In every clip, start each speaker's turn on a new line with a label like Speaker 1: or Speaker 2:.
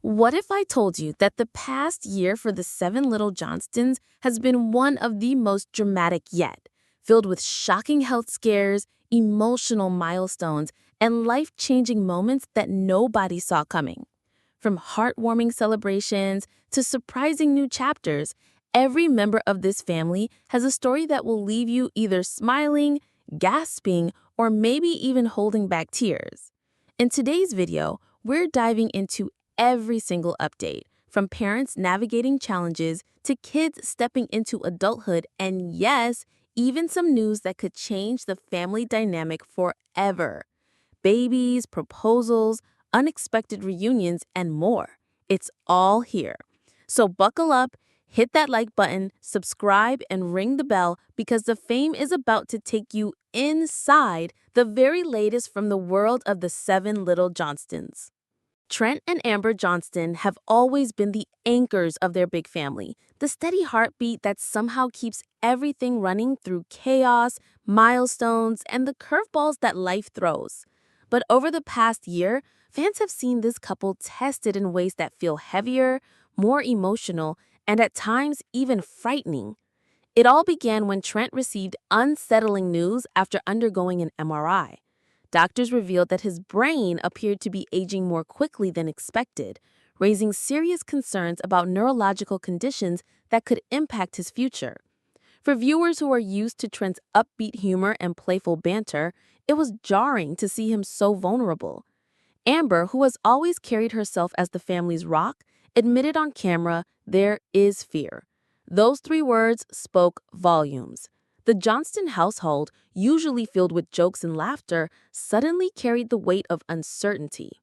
Speaker 1: What if I told you that the past year for the seven Little Johnstons has been one of the most dramatic yet, filled with shocking health scares, emotional milestones, and life-changing moments that nobody saw coming? From heartwarming celebrations to surprising new chapters, every member of this family has a story that will leave you either smiling, gasping, or maybe even holding back tears. In today's video, we're diving into every single update, from parents navigating challenges to kids stepping into adulthood, and yes, even some news that could change the family dynamic forever. Babies, proposals, unexpected reunions, and more. It's all here. So buckle up, hit that like button, subscribe, and ring the bell because the fame is about to take you inside the very latest from the world of the seven Little Johnstons. Trent and Amber Johnston have always been the anchors of their big family, the steady heartbeat that somehow keeps everything running through chaos, milestones, and the curveballs that life throws. But over the past year, fans have seen this couple tested in ways that feel heavier, more emotional, and at times even frightening. It all began when Trent received unsettling news after undergoing an MRI. Doctors revealed that his brain appeared to be aging more quickly than expected, raising serious concerns about neurological conditions that could impact his future. For viewers who are used to Trent's upbeat humor and playful banter, it was jarring to see him so vulnerable. Amber, who has always carried herself as the family's rock, admitted on camera, "There is fear." Those three words spoke volumes. The Johnston household, usually filled with jokes and laughter, suddenly carried the weight of uncertainty.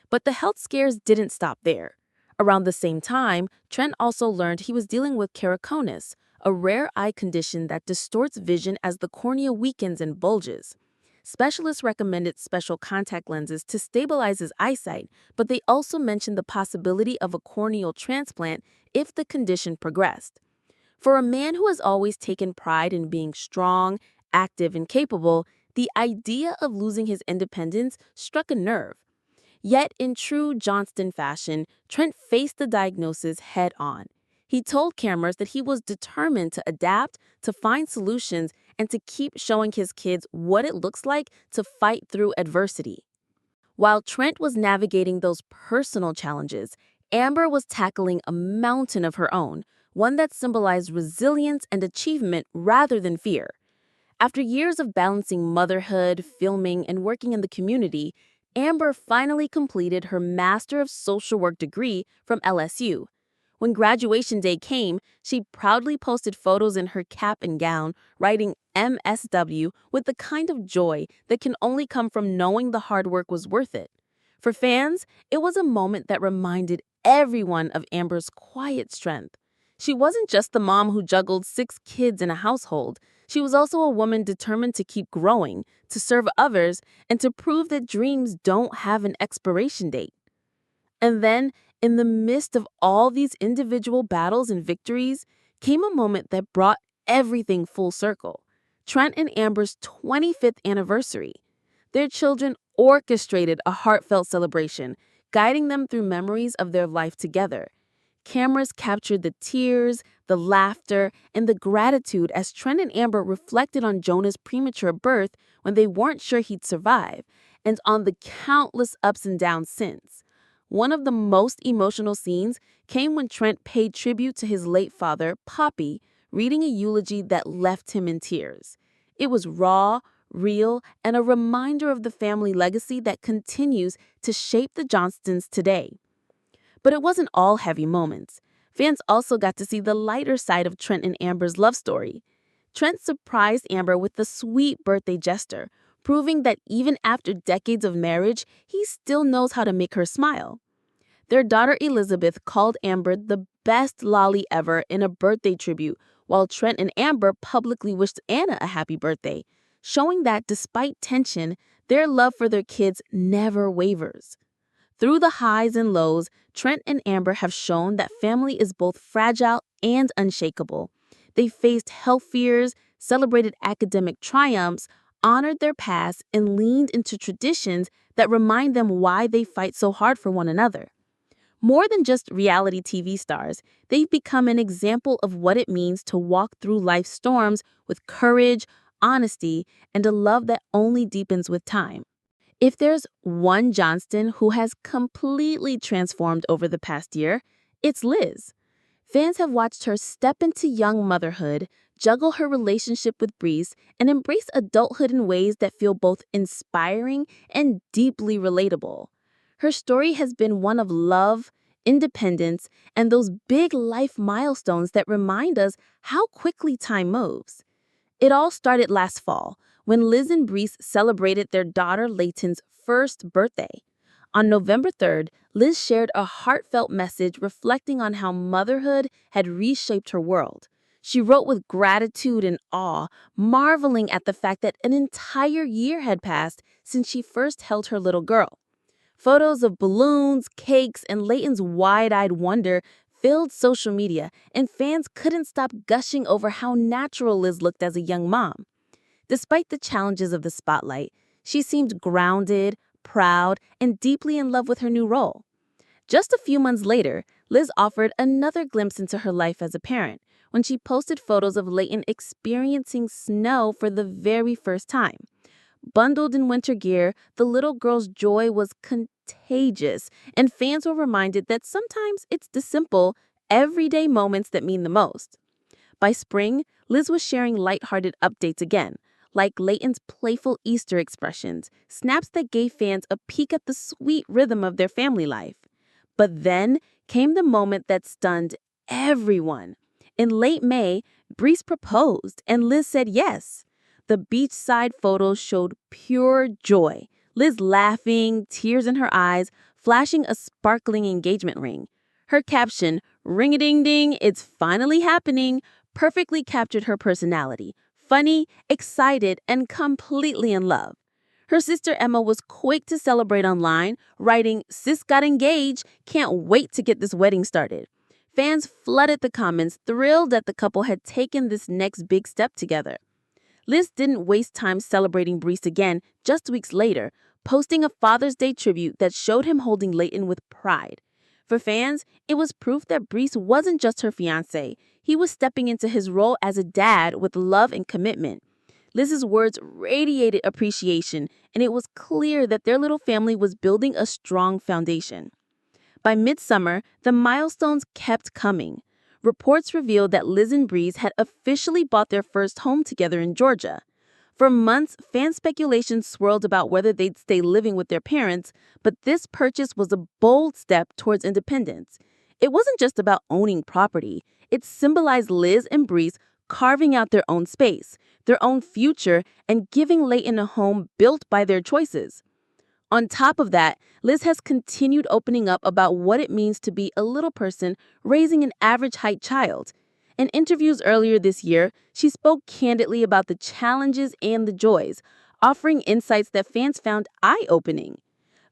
Speaker 1: But the health scares didn't stop there. Around the same time, Trent also learned he was dealing with keratoconus, a rare eye condition that distorts vision as the cornea weakens and bulges. Specialists recommended special contact lenses to stabilize his eyesight, but they also mentioned the possibility of a corneal transplant if the condition progressed. For a man who has always taken pride in being strong, active, and capable, the idea of losing his independence struck a nerve. Yet, in true Johnston fashion, Trent faced the diagnosis head on. He told cameras that he was determined to adapt, to find solutions, and to keep showing his kids what it looks like to fight through adversity. While Trent was navigating those personal challenges, Amber was tackling a mountain of her own, one that symbolized resilience and achievement rather than fear. After years of balancing motherhood, filming, and working in the community, Amber finally completed her Master of Social Work degree from LSU. When graduation day came, she proudly posted photos in her cap and gown, writing MSW with the kind of joy that can only come from knowing the hard work was worth it. For fans, it was a moment that reminded everyone of Amber's quiet strength. She wasn't just the mom who juggled 6 kids in a household. She was also a woman determined to keep growing, to serve others, and to prove that dreams don't have an expiration date. And then, in the midst of all these individual battles and victories, came a moment that brought everything full circle. Trent and Amber's 25th anniversary. Their children orchestrated a heartfelt celebration, guiding them through memories of their life together. Cameras captured the tears, the laughter, and the gratitude as Trent and Amber reflected on Jonah's premature birth when they weren't sure he'd survive, and on the countless ups and downs since. One of the most emotional scenes came when Trent paid tribute to his late father, Poppy, reading a eulogy that left him in tears. It was raw, real, and a reminder of the family legacy that continues to shape the Johnstons today. But it wasn't all heavy moments. Fans also got to see the lighter side of Trent and Amber's love story. Trent surprised Amber with a sweet birthday gesture, proving that even after decades of marriage, he still knows how to make her smile. Their daughter Elizabeth called Amber the best lolly ever in a birthday tribute, while Trent and Amber publicly wished Anna a happy birthday, showing that despite tension, their love for their kids never wavers. Through the highs and lows, Trent and Amber have shown that family is both fragile and unshakable. They faced health fears, celebrated academic triumphs, honored their past, and leaned into traditions that remind them why they fight so hard for one another. More than just reality TV stars, they've become an example of what it means to walk through life's storms with courage, honesty, and a love that only deepens with time. If there's one Johnston who has completely transformed over the past year, it's Liz. Fans have watched her step into young motherhood, juggle her relationship with Brees, and embrace adulthood in ways that feel both inspiring and deeply relatable. Her story has been one of love, independence, and those big life milestones that remind us how quickly time moves. It all started last fall when Liz and Brees celebrated their daughter Layton's first birthday. On November 3rd, Liz shared a heartfelt message reflecting on how motherhood had reshaped her world. She wrote with gratitude and awe, marveling at the fact that an entire year had passed since she first held her little girl. Photos of balloons, cakes, and Layton's wide-eyed wonder filled social media, and fans couldn't stop gushing over how natural Liz looked as a young mom. Despite the challenges of the spotlight, she seemed grounded, proud, and deeply in love with her new role. Just a few months later, Liz offered another glimpse into her life as a parent when she posted photos of Layton experiencing snow for the very first time. Bundled in winter gear, the little girl's joy was contagious, and fans were reminded that sometimes it's the simple, everyday moments that mean the most. By spring, Liz was sharing lighthearted updates again, like Layton's playful Easter expressions, snaps that gave fans a peek at the sweet rhythm of their family life. But then came the moment that stunned everyone. In late May, Brees proposed, and Liz said yes. The beachside photos showed pure joy, Liz laughing, tears in her eyes, flashing a sparkling engagement ring. Her caption, "Ring-a-ding-ding, it's finally happening," perfectly captured her personality, funny, excited, and completely in love. Her sister Emma was quick to celebrate online, writing, "Sis got engaged, can't wait to get this wedding started." Fans flooded the comments, thrilled that the couple had taken this next big step together. Liz didn't waste time celebrating Brees again just weeks later, posting a Father's Day tribute that showed him holding Layton with pride. For fans, it was proof that Brees wasn't just her fiancé. He was stepping into his role as a dad with love and commitment. Liz's words radiated appreciation, and it was clear that their little family was building a strong foundation. By midsummer, the milestones kept coming. Reports revealed that Liz and Brees had officially bought their first home together in Georgia. For months, fan speculation swirled about whether they'd stay living with their parents, but this purchase was a bold step towards independence. It wasn't just about owning property. It symbolized Liz and Brees carving out their own space, their own future, and giving Layton a home built by their choices. On top of that, Liz has continued opening up about what it means to be a little person raising an average-height child. In interviews earlier this year, she spoke candidly about the challenges and the joys, offering insights that fans found eye-opening.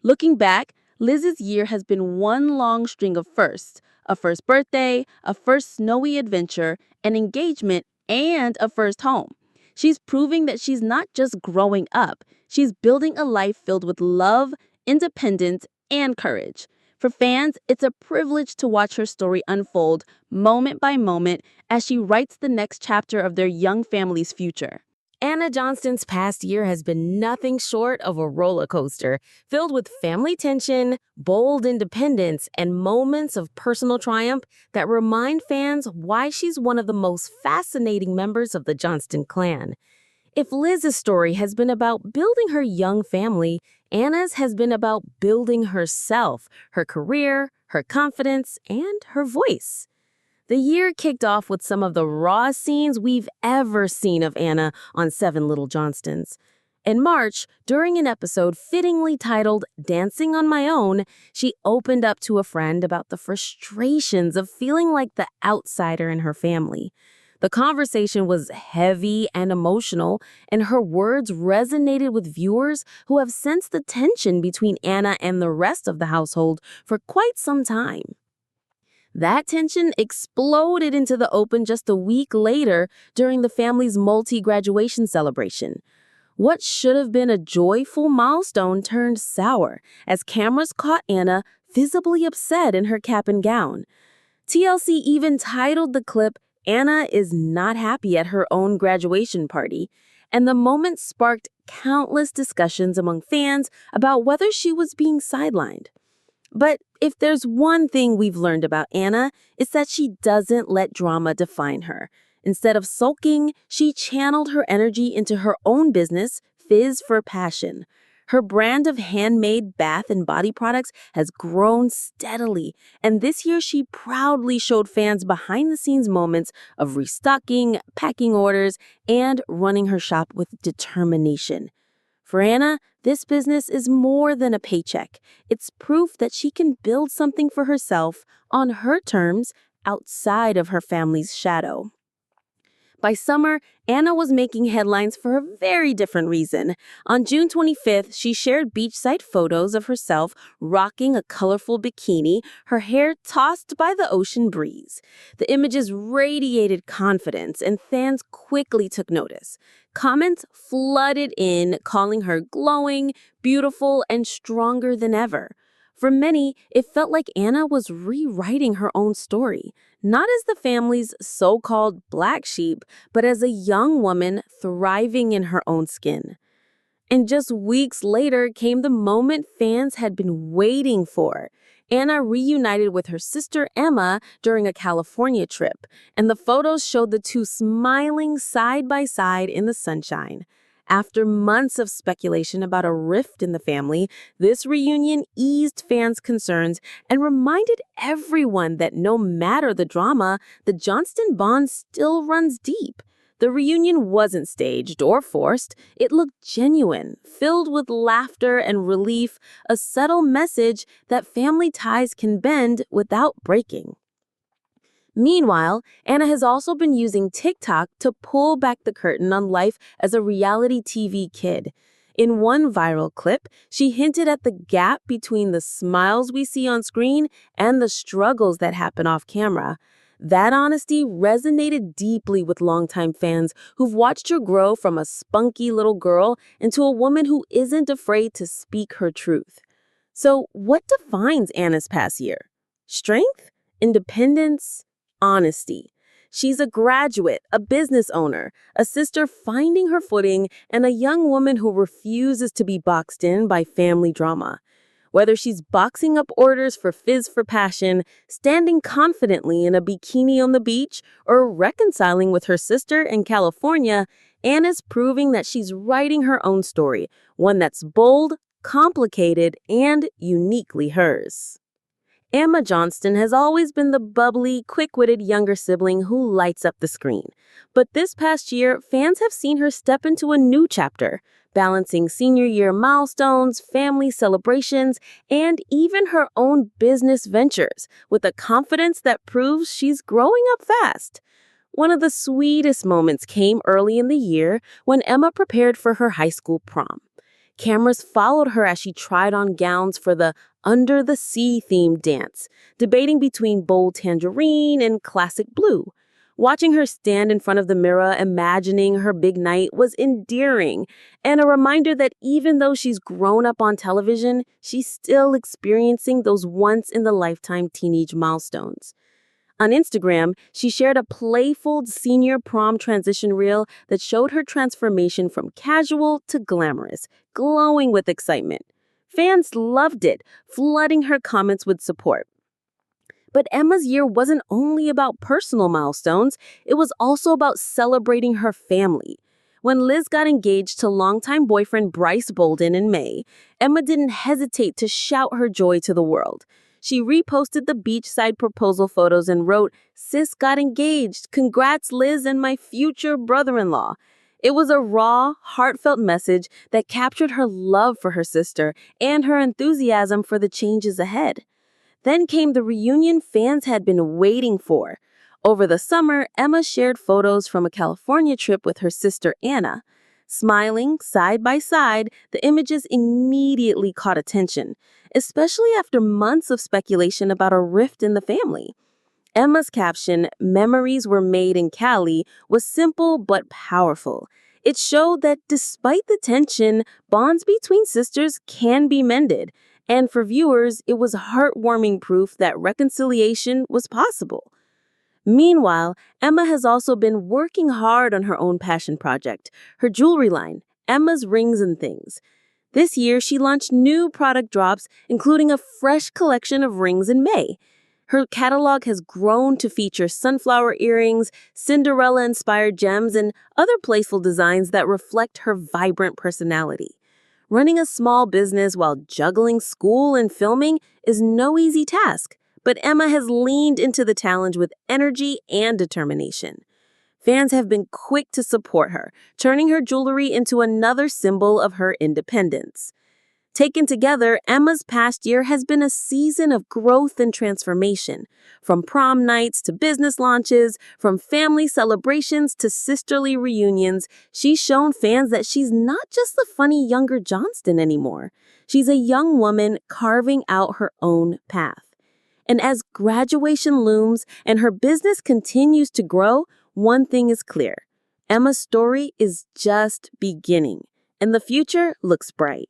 Speaker 1: Looking back, Liz's year has been one long string of firsts: a first birthday, a first snowy adventure, an engagement, and a first home. She's proving that she's not just growing up, she's building a life filled with love, independence, and courage. For fans, it's a privilege to watch her story unfold moment by moment as she writes the next chapter of their young family's future. Anna Johnston's past year has been nothing short of a roller coaster, filled with family tension, bold independence, and moments of personal triumph that remind fans why she's one of the most fascinating members of the Johnston clan. If Liz's story has been about building her young family, Anna's has been about building herself, her career, her confidence, and her voice. The year kicked off with some of the rawest scenes we've ever seen of Anna on Seven Little Johnstons. In March, during an episode fittingly titled "Dancing on My Own," she opened up to a friend about the frustrations of feeling like the outsider in her family. The conversation was heavy and emotional, and her words resonated with viewers who have sensed the tension between Anna and the rest of the household for quite some time. That tension exploded into the open just a week later during the family's multi-graduation celebration. What should have been a joyful milestone turned sour as cameras caught Anna visibly upset in her cap and gown. TLC even titled the clip, "Anna is not happy at her own graduation party," and the moment sparked countless discussions among fans about whether she was being sidelined. But if there's one thing we've learned about Anna, it's that she doesn't let drama define her. Instead of sulking, she channeled her energy into her own business, Fizz for Passion. Her brand of handmade bath and body products has grown steadily, and this year she proudly showed fans behind-the-scenes moments of restocking, packing orders, and running her shop with determination. For Anna, this business is more than a paycheck. It's proof that she can build something for herself on her terms outside of her family's shadow. By summer, Anna was making headlines for a very different reason. On June 25th, she shared beachside photos of herself rocking a colorful bikini, her hair tossed by the ocean breeze. The images radiated confidence, and fans quickly took notice. Comments flooded in, calling her glowing, beautiful, and stronger than ever. For many, it felt like Anna was rewriting her own story, not as the family's so-called black sheep, but as a young woman thriving in her own skin. And just weeks later came the moment fans had been waiting for. Anna reunited with her sister Emma during a California trip, and the photos showed the two smiling side by side in the sunshine. After months of speculation about a rift in the family, this reunion eased fans' concerns and reminded everyone that no matter the drama, the Johnston bond still runs deep. The reunion wasn't staged or forced. It looked genuine, filled with laughter and relief, a subtle message that family ties can bend without breaking. Meanwhile, Anna has also been using TikTok to pull back the curtain on life as a reality TV kid. In one viral clip, she hinted at the gap between the smiles we see on screen and the struggles that happen off camera. That honesty resonated deeply with longtime fans who've watched her grow from a spunky little girl into a woman who isn't afraid to speak her truth. So, what defines Anna's past year? Strength? Independence? Honesty. She's a graduate, a business owner, a sister finding her footing, and a young woman who refuses to be boxed in by family drama. Whether she's boxing up orders for Fizz for Passion, standing confidently in a bikini on the beach, or reconciling with her sister in California, Anna's proving that she's writing her own story, one that's bold, complicated, and uniquely hers. Emma Johnston has always been the bubbly, quick-witted younger sibling who lights up the screen. But this past year, fans have seen her step into a new chapter, balancing senior year milestones, family celebrations, and even her own business ventures, with a confidence that proves she's growing up fast. One of the sweetest moments came early in the year when Emma prepared for her high school prom. Cameras followed her as she tried on gowns for the Under the Sea themed dance, debating between bold tangerine and classic blue. Watching her stand in front of the mirror, imagining her big night, was endearing, and a reminder that even though she's grown up on television, she's still experiencing those once-in-the-lifetime teenage milestones. On Instagram, she shared a playful senior prom transition reel that showed her transformation from casual to glamorous, glowing with excitement. Fans loved it, flooding her comments with support. But Emma's year wasn't only about personal milestones, it was also about celebrating her family. When Liz got engaged to longtime boyfriend Bryce Bolden in May, Emma didn't hesitate to shout her joy to the world. She reposted the beachside proposal photos and wrote, "Sis got engaged. Congrats, Liz and my future brother-in-law." It was a raw, heartfelt message that captured her love for her sister and her enthusiasm for the changes ahead. Then came the reunion fans had been waiting for. Over the summer, Emma shared photos from a California trip with her sister Anna. Smiling side by side, the images immediately caught attention, especially after months of speculation about a rift in the family. Emma's caption, "Memories were made in Cali," was simple but powerful. It showed that despite the tension, bonds between sisters can be mended. And for viewers, it was heartwarming proof that reconciliation was possible. Meanwhile, Emma has also been working hard on her own passion project, her jewelry line, Emma's Rings and Things. This year, she launched new product drops, including a fresh collection of rings in May. Her catalog has grown to feature sunflower earrings, Cinderella-inspired gems, and other playful designs that reflect her vibrant personality. Running a small business while juggling school and filming is no easy task, but Emma has leaned into the challenge with energy and determination. Fans have been quick to support her, turning her jewelry into another symbol of her independence. Taken together, Emma's past year has been a season of growth and transformation. From prom nights to business launches, from family celebrations to sisterly reunions, she's shown fans that she's not just the funny younger Johnston anymore. She's a young woman carving out her own path. And as graduation looms and her business continues to grow, one thing is clear. Emma's story is just beginning, and the future looks bright.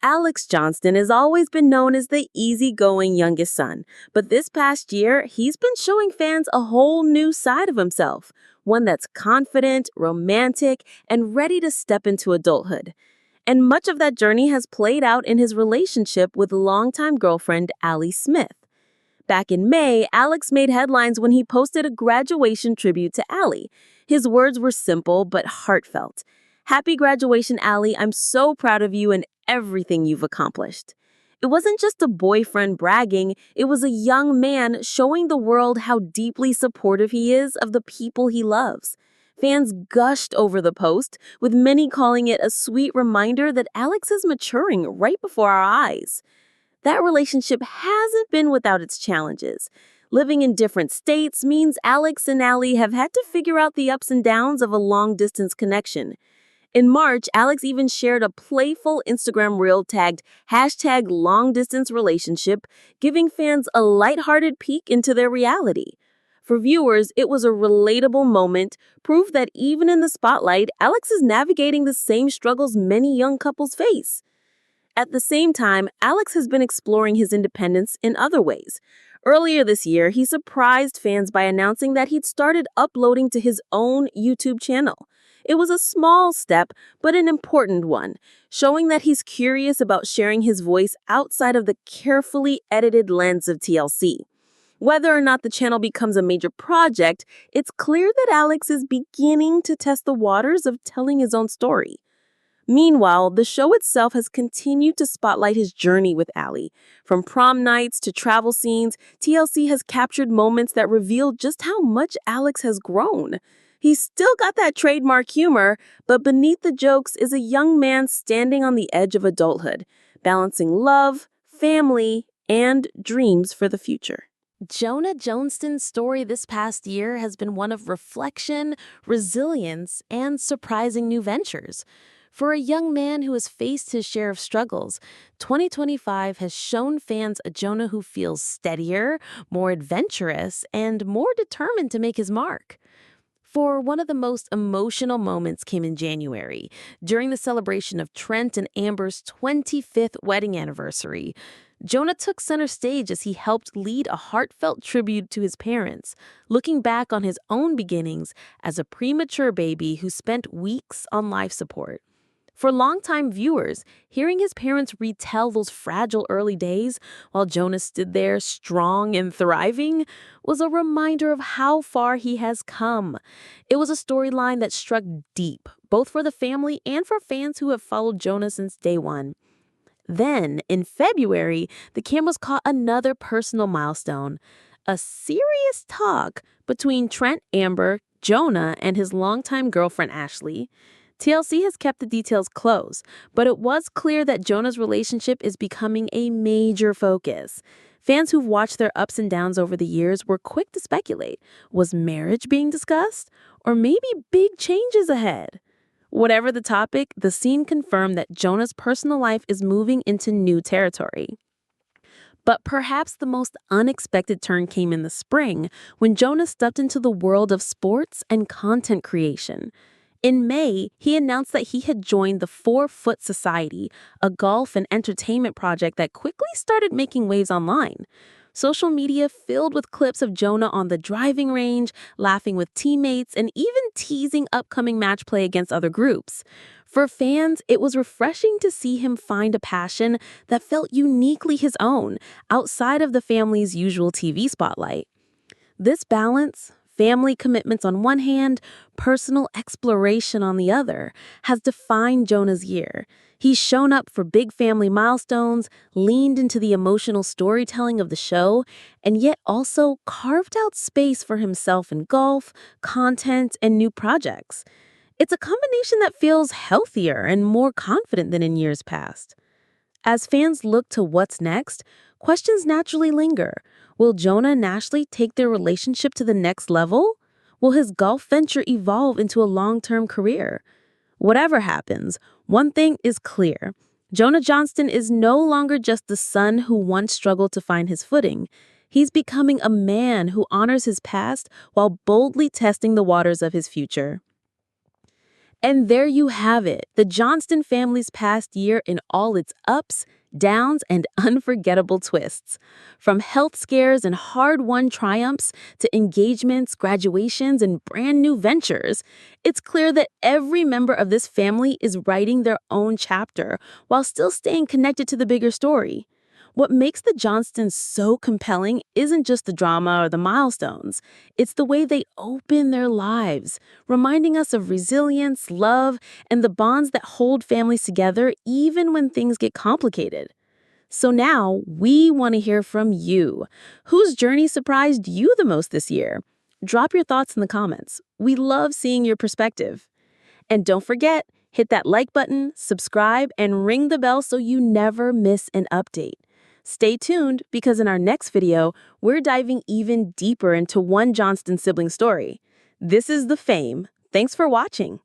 Speaker 1: Alex Johnston has always been known as the easygoing youngest son, but this past year, he's been showing fans a whole new side of himself, one that's confident, romantic, and ready to step into adulthood. And much of that journey has played out in his relationship with longtime girlfriend Allie Smith. Back in May, Alex made headlines when he posted a graduation tribute to Allie. His words were simple but heartfelt. "Happy graduation, Allie. I'm so proud of you and everything you've accomplished." It wasn't just a boyfriend bragging, it was a young man showing the world how deeply supportive he is of the people he loves. Fans gushed over the post, with many calling it a sweet reminder that Alex is maturing right before our eyes. That relationship hasn't been without its challenges. Living in different states means Alex and Allie have had to figure out the ups and downs of a long-distance connection. In March, Alex even shared a playful Instagram reel tagged #LongDistanceRelationship, giving fans a lighthearted peek into their reality. For viewers, it was a relatable moment, proof that even in the spotlight, Alex is navigating the same struggles many young couples face. At the same time, Alex has been exploring his independence in other ways. Earlier this year, he surprised fans by announcing that he'd started uploading to his own YouTube channel. It was a small step, but an important one, showing that he's curious about sharing his voice outside of the carefully edited lens of TLC. Whether or not the channel becomes a major project, it's clear that Alex is beginning to test the waters of telling his own story. Meanwhile, the show itself has continued to spotlight his journey with Allie. From prom nights to travel scenes, TLC has captured moments that reveal just how much Alex has grown. He's still got that trademark humor, but beneath the jokes is a young man standing on the edge of adulthood, balancing love, family, and dreams for the future. Jonah Johnston's story this past year has been one of reflection, resilience, and surprising new ventures. For a young man who has faced his share of struggles, 2025 has shown fans a Jonah who feels steadier, more adventurous, and more determined to make his mark. For one of the most emotional moments came in January, during the celebration of Trent and Amber's 25th wedding anniversary. Jonah took center stage as he helped lead a heartfelt tribute to his parents, looking back on his own beginnings as a premature baby who spent weeks on life support. For longtime viewers, hearing his parents retell those fragile early days while Jonah stood there strong and thriving was a reminder of how far he has come. It was a storyline that struck deep, both for the family and for fans who have followed Jonah since day one. Then, in February, the cameras caught another personal milestone, a serious talk between Trent Amber, Jonah, and his longtime girlfriend Ashley. TLC has kept the details close, but it was clear that Jonah's relationship is becoming a major focus. Fans who've watched their ups and downs over the years were quick to speculate. Was marriage being discussed? Or maybe big changes ahead? Whatever the topic, the scene confirmed that Jonah's personal life is moving into new territory. But perhaps the most unexpected turn came in the spring when Jonah stepped into the world of sports and content creation. In May, he announced that he had joined the 4-Foot Society, a golf and entertainment project that quickly started making waves online. Social media filled with clips of Jonah on the driving range, laughing with teammates, and even teasing upcoming match play against other groups. For fans, it was refreshing to see him find a passion that felt uniquely his own, outside of the family's usual TV spotlight. This balance, family commitments on one hand, personal exploration on the other, has defined Jonah's year. He's shown up for big family milestones, leaned into the emotional storytelling of the show, and yet also carved out space for himself in golf, content, and new projects. It's a combination that feels healthier and more confident than in years past. As fans look to what's next, questions naturally linger. Will Jonah and Ashley take their relationship to the next level? Will his golf venture evolve into a long-term career? Whatever happens, one thing is clear. Jonah Johnston is no longer just the son who once struggled to find his footing. He's becoming a man who honors his past while boldly testing the waters of his future. And there you have it, the Johnston family's past year in all its ups, downs, and unforgettable twists. From health scares and hard-won triumphs to engagements, graduations, and brand new ventures, it's clear that every member of this family is writing their own chapter while still staying connected to the bigger story. What makes the Johnstons so compelling isn't just the drama or the milestones. It's the way they open their lives, reminding us of resilience, love, and the bonds that hold families together even when things get complicated. So now, we want to hear from you. Whose journey surprised you the most this year? Drop your thoughts in the comments. We love seeing your perspective. And don't forget, hit that like button, subscribe, and ring the bell so you never miss an update. Stay tuned because in our next video, we're diving even deeper into one Johnston sibling story. This is The Fame. Thanks for watching.